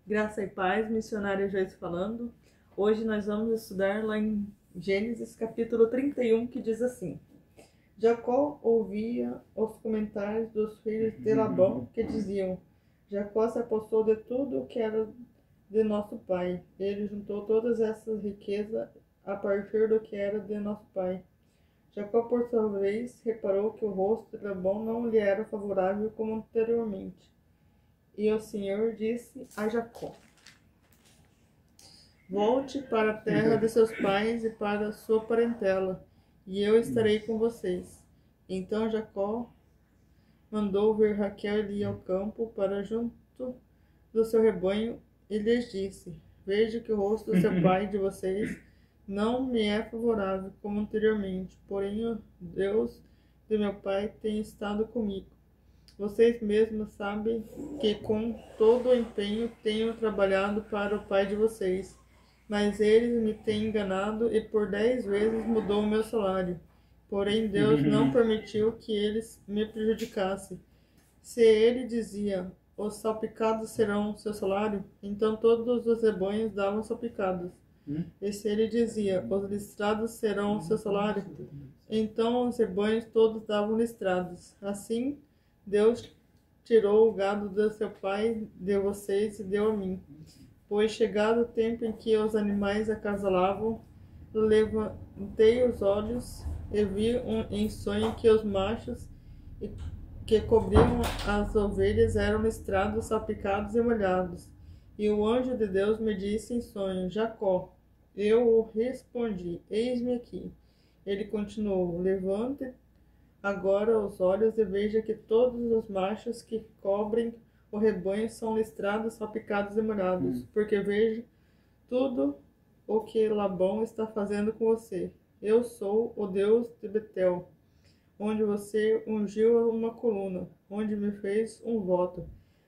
Graça e paz, missionária Joyce falando. Hoje nós vamos estudar lá em Gênesis capítulo 31, que diz assim: Jacó ouvia os comentários dos filhos de Labão, que diziam: Jacó se apossou de tudo o que era de nosso pai. Ele juntou todas essas riquezas a partir do que era de nosso pai. Jacó, por sua vez, reparou que o rosto de Labão não lhe era favorável como anteriormente. E o Senhor disse a Jacó: Volte para a terra de seus pais e para a sua parentela, e eu estarei com vocês. Então Jacó mandou vir Raquel e Lia ao campo para junto do seu rebanho e lhes disse: Vejo que o rosto do seu pai e de vocês não me é favorável como anteriormente, porém o Deus de meu pai tem estado comigo. Vocês mesmos sabem que com todo o empenho tenho trabalhado para o pai de vocês, mas eles me têm enganado e por 10 vezes mudou o meu salário. Porém Deus não permitiu que eles me prejudicassem. Se ele dizia: os salpicados serão seu salário, então todos os rebanhos davam salpicados. E se ele dizia: os listrados serão seu salário, então os rebanhos todos davam listrados. Assim Deus tirou o gado do seu pai de vocês e deu a mim. Pois chegado o tempo em que os animais acasalavam, levantei os olhos e vi em sonho que os machos que cobriam as ovelhas eram listrados, salpicados e molhados. E o anjo de Deus me disse em sonho: Jacó. Eu respondi: eis-me aqui. Ele continuou: levante agora os olhos e veja que todos os machos que cobrem o rebanho são listrados, salpicados e molhados, porque vejo tudo o que Labão está fazendo com você. Eu sou o Deus de Betel, onde você ungiu uma coluna, onde me fez um voto.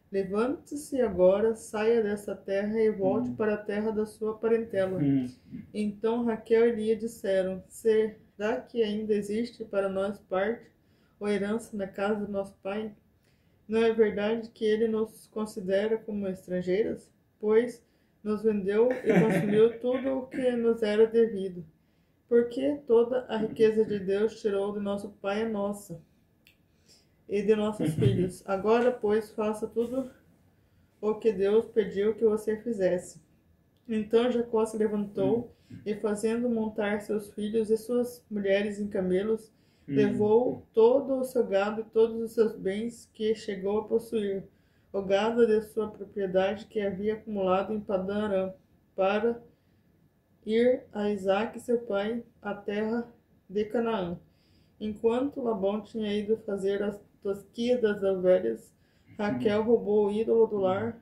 Levante-se agora, saia dessa terra e volte para a terra da sua parentela. Então Raquel e Lia disseram: será que ainda existe para nós parte ou herança na casa do nosso pai? Não é verdade que ele nos considera como estrangeiras? Pois nos vendeu e consumiu tudo o que nos era devido. Porque toda a riqueza de Deus tirou de nosso pai é nossa e de nossos filhos. Agora, pois, faça tudo o que Deus pediu que você fizesse. Então Jacó se levantou e, fazendo montar seus filhos e suas mulheres em camelos, levou todo o seu gado e todos os seus bens que chegou a possuir, o gado de sua propriedade que havia acumulado em Padã Arã, para ir a Isaque seu pai à terra de Canaã. Enquanto Labão tinha ido fazer as tosquias das ovelhas, Raquel roubou o ídolo do lar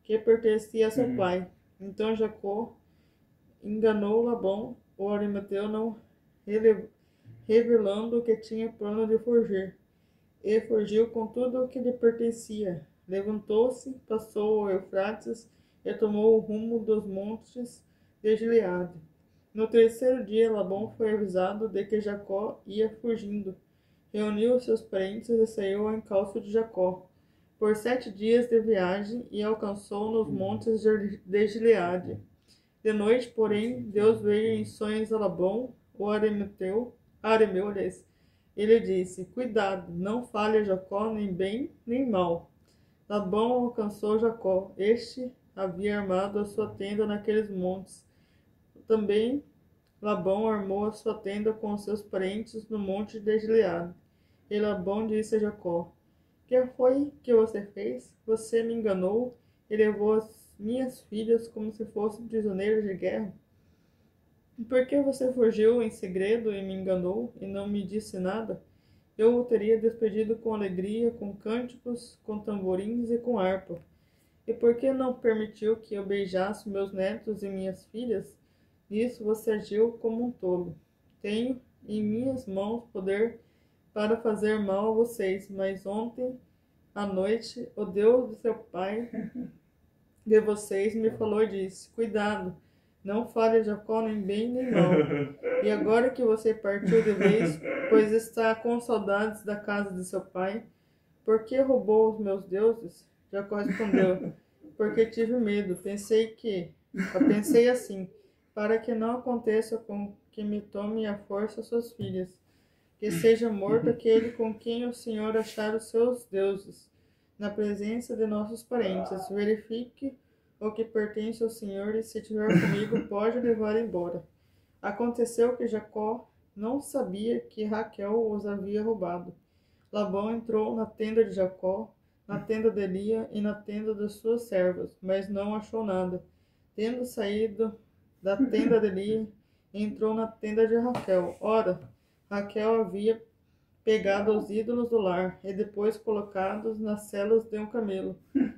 que pertencia a seu pai. Então Jacó enganou Labão, o arimateu, não revelando que tinha plano de fugir, e fugiu com tudo o que lhe pertencia. Levantou-se, passou o Eufrates e tomou o rumo dos montes de Gileade. No terceiro dia, Labão foi avisado de que Jacó ia fugindo. Reuniu seus parentes e saiu ao encalço de Jacó por 7 dias de viagem e alcançou nos montes de Gileade. De noite, porém, Deus veio em sonhos a Labão, o arameu, ele disse: cuidado, não fale a Jacó nem bem nem mal. Labão alcançou Jacó. Este havia armado a sua tenda naqueles montes. Também Labão armou a sua tenda com os seus parentes no monte de Gileade. E Labão disse a Jacó: que foi que você fez? Você me enganou e levou as minhas filhas como se fossem prisioneiras de guerra? Por que você fugiu em segredo e me enganou e não me disse nada? Eu o teria despedido com alegria, com cânticos, com tamborins e com harpa. E por que não permitiu que eu beijasse meus netos e minhas filhas? Nisso você agiu como um tolo. Tenho em minhas mãos poder para fazer mal a vocês, mas ontem à noite o Deus do seu pai de vocês me falou e disse: cuidado, não fale a Jacó nem bem nem mal. E agora que você partiu de vez, pois está com saudades da casa de seu pai, por que roubou os meus deuses? Jacó respondeu: porque tive medo. Pensei assim, para que não aconteça com que me tome à força suas filhas, que seja morto aquele com quem o Senhor achar os seus deuses, na presença de nossos parentes. Verifique o que pertence ao Senhor, e se tiver comigo, pode levar embora. Aconteceu que Jacó não sabia que Raquel os havia roubado. Labão entrou na tenda de Jacó, na tenda de Lia e na tenda das suas servas, mas não achou nada. Tendo saído da tenda de Lia, entrou na tenda de Raquel. Ora, Raquel havia pegado os ídolos do lar e depois colocados nas celas de um camelo.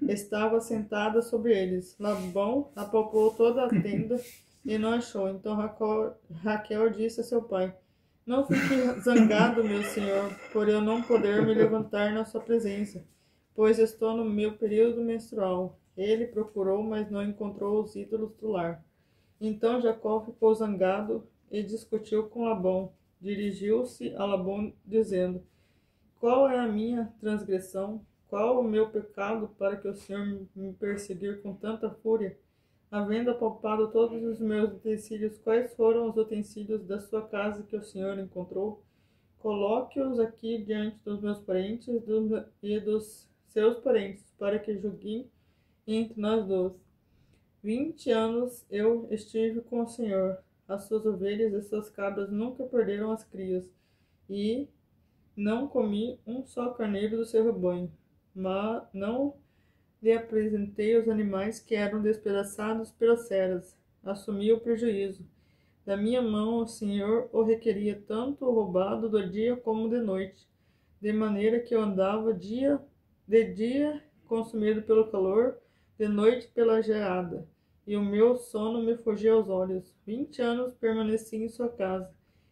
Estava sentada sobre eles. Labão apalpou toda a tenda e não achou. Então Raquel disse a seu pai: Não fique zangado, meu senhor, por eu não poder me levantar na sua presença, pois estou no meu período menstrual. Ele procurou, mas não encontrou os ídolos do lar. Então Jacó ficou zangado e discutiu com Labão. Dirigiu-se a Labão, dizendo: Qual é a minha transgressão? Qual o meu pecado para que o Senhor me perseguir com tanta fúria? Havendo apalpado todos os meus utensílios, quais foram os utensílios da sua casa que o Senhor encontrou? Coloque-os aqui diante dos meus parentes e dos seus parentes, para que julguem entre nós dois. 20 anos eu estive com o Senhor. As suas ovelhas e suas cabras nunca perderam as crias, e não comi um só carneiro do seu rebanho, mas não lhe apresentei os animais que eram despedaçados pelas feras. Assumi o prejuízo. Da minha mão o Senhor o requeria tanto o roubado do dia como de noite, de maneira que eu andava de dia consumido pelo calor, de noite pela geada, e o meu sono me fugia aos olhos. 20 anos permaneci em sua casa.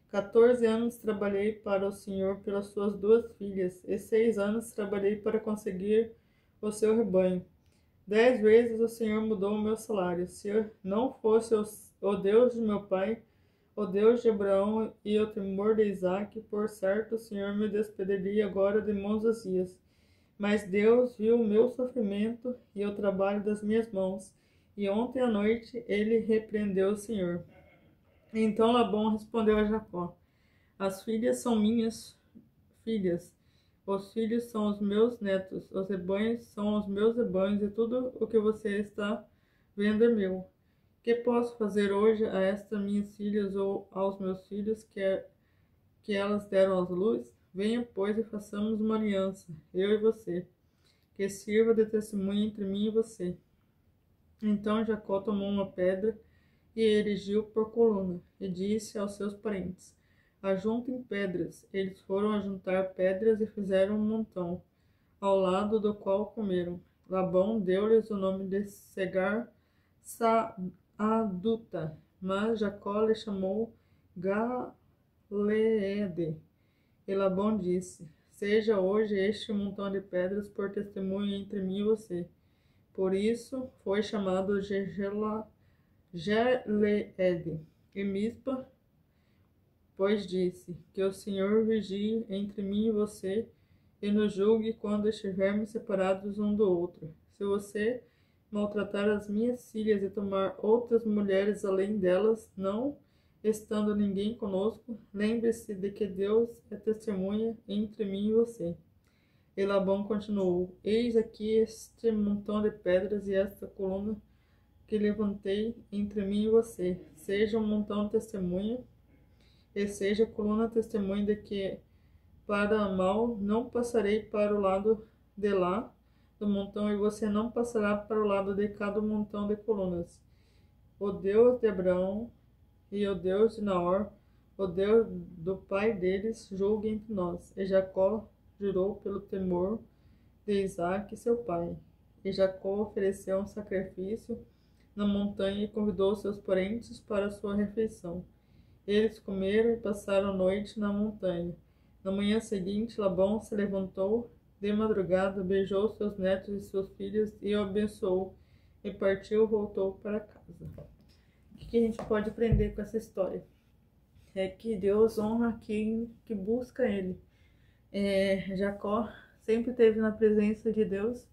14 anos trabalhei para o Senhor pelas suas 2 filhas, e 6 anos trabalhei para conseguir o seu rebanho. 10 vezes o Senhor mudou o meu salário. Se não fosse o Deus de meu pai, o Deus de Abraão e o temor de Isaque, por certo o Senhor me despediria agora de mãos vazias. Mas Deus viu o meu sofrimento e o trabalho das minhas mãos, e ontem à noite ele repreendeu o Senhor. Então Labão respondeu a Jacó: As filhas são minhas filhas, os filhos são os meus netos, os rebanhos são os meus rebanhos, e tudo o que você está vendo é meu. Que posso fazer hoje a estas minhas filhas ou aos meus filhos que elas deram à luz? Venha, pois, e façamos uma aliança, eu e você, que sirva de testemunha entre mim e você. Então Jacó tomou uma pedra e erigiu por coluna, e disse aos seus parentes: Ajuntem pedras. Eles foram ajuntar pedras e fizeram um montão, ao lado do qual comeram. Labão deu-lhes o nome de Segar Saaduta, mas Jacó lhe chamou Galeede. E Labão disse: Seja hoje este montão de pedras por testemunho entre mim e você. Por isso foi chamado Geleede. E Mispa, pois disse: Que o Senhor vigie entre mim e você, e nos julgue quando estivermos separados um do outro. Se você maltratar as minhas filhas e tomar outras mulheres além delas, não estando ninguém conosco, lembre-se de que Deus é testemunha entre mim e você. E Labão continuou: Eis aqui este montão de pedras e esta coluna que levantei entre mim e você. Seja um montão de testemunha, e seja a coluna testemunha de que, para mal, não passarei para o lado de lá do montão, e você não passará para o lado de cá do montão de colunas. O Deus de Abraão e o Deus de Naor, o Deus do pai deles, julgue entre nós. E Jacó jurou pelo temor de Isaque, seu pai. E Jacó ofereceu um sacrifício na montanha e convidou seus parentes para a sua refeição. Eles comeram e passaram a noite na montanha. Na manhã seguinte, Labão se levantou de madrugada, beijou seus netos e suas filhas e o abençoou, e partiu e voltou para casa. O que a gente pode aprender com essa história? É que Deus honra quem que busca Ele. Jacó sempre esteve na presença de Deus,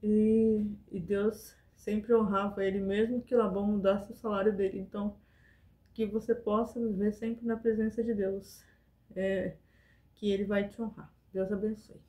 e Deus sempre honrava ele, mesmo que Labão mudasse o salário dele. Então, que você possa viver sempre na presença de Deus, que ele vai te honrar. Deus abençoe.